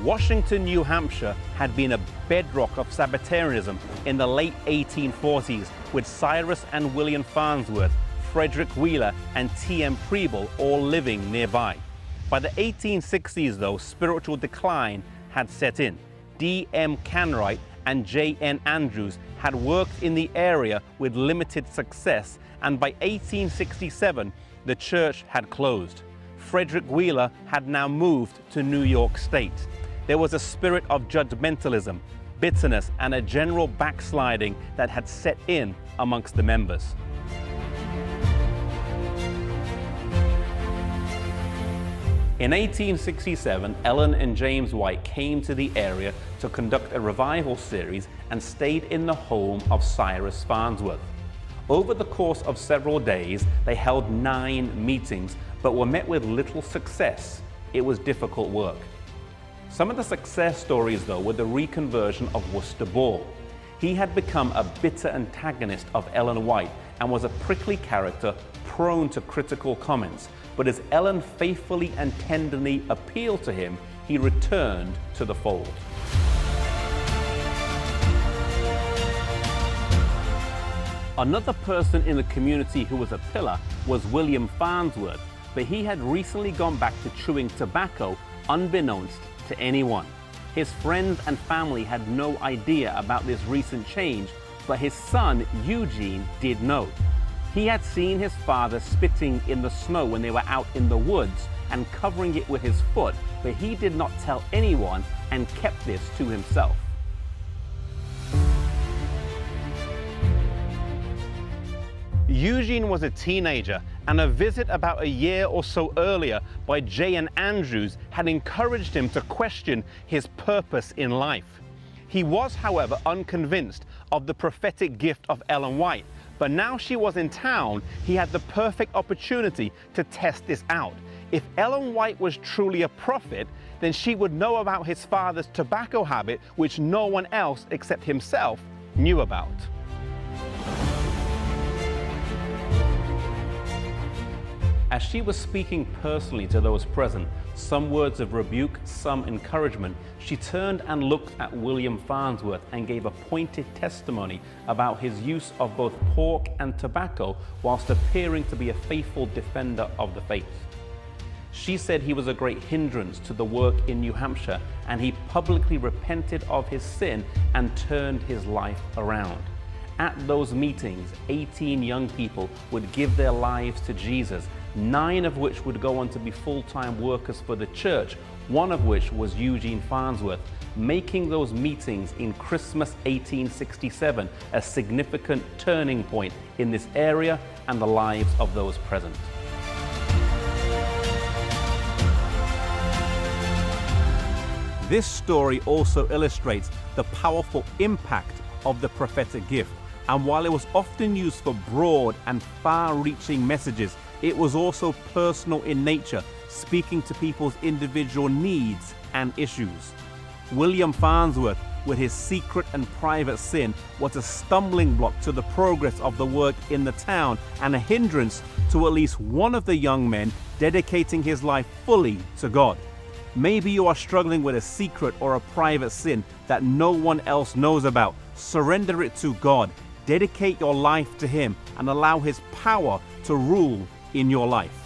Washington, New Hampshire had been a bedrock of Sabbatarianism in the late 1840s, with Cyrus and William Farnsworth, Frederick Wheeler and T.M. Preble all living nearby. By the 1860s though, spiritual decline had set in. D.M. Canwright and J.N. Andrews had worked in the area with limited success, and by 1867 the church had closed. Frederick Wheeler had now moved to New York State. There was a spirit of judgmentalism, bitterness, and a general backsliding that had set in amongst the members. In 1867, Ellen and James White came to the area to conduct a revival series and stayed in the home of Cyrus Farnsworth. Over the course of several days, they held 9 meetings, but were met with little success. It was difficult work. Some of the success stories, though, were the reconversion of Worcester Ball. He had become a bitter antagonist of Ellen White and was a prickly character prone to critical comments. But as Ellen faithfully and tenderly appealed to him, he returned to the fold. Another person in the community who was a pillar was William Farnsworth, but he had recently gone back to chewing tobacco unbeknownst to anyone. His friends and family had no idea about this recent change, but his son Eugene did know. He had seen his father spitting in the snow when they were out in the woods and covering it with his foot, but he did not tell anyone and kept this to himself. Eugene was a teenager, and a visit about a year or so earlier by J.N. Andrews had encouraged him to question his purpose in life. He was, however, unconvinced of the prophetic gift of Ellen White, but now she was in town, he had the perfect opportunity to test this out. If Ellen White was truly a prophet, then she would know about his father's tobacco habit, which no one else except himself knew about. As she was speaking personally to those present, some words of rebuke, some encouragement, she turned and looked at William Farnsworth and gave a pointed testimony about his use of both pork and tobacco whilst appearing to be a faithful defender of the faith. She said he was a great hindrance to the work in New Hampshire, and he publicly repented of his sin and turned his life around. At those meetings, 18 young people would give their lives to Jesus, 9 of which would go on to be full-time workers for the church, one of which was Eugene Farnsworth, making those meetings in Christmas 1867 a significant turning point in this area and the lives of those present. This story also illustrates the powerful impact of the prophetic gift, and while it was often used for broad and far-reaching messages, it was also personal in nature, speaking to people's individual needs and issues. William Farnsworth, with his secret and private sin, was a stumbling block to the progress of the work in the town and a hindrance to at least one of the young men dedicating his life fully to God. Maybe you are struggling with a secret or a private sin that no one else knows about. Surrender it to God. Dedicate your life to Him and allow His power to rule in your life.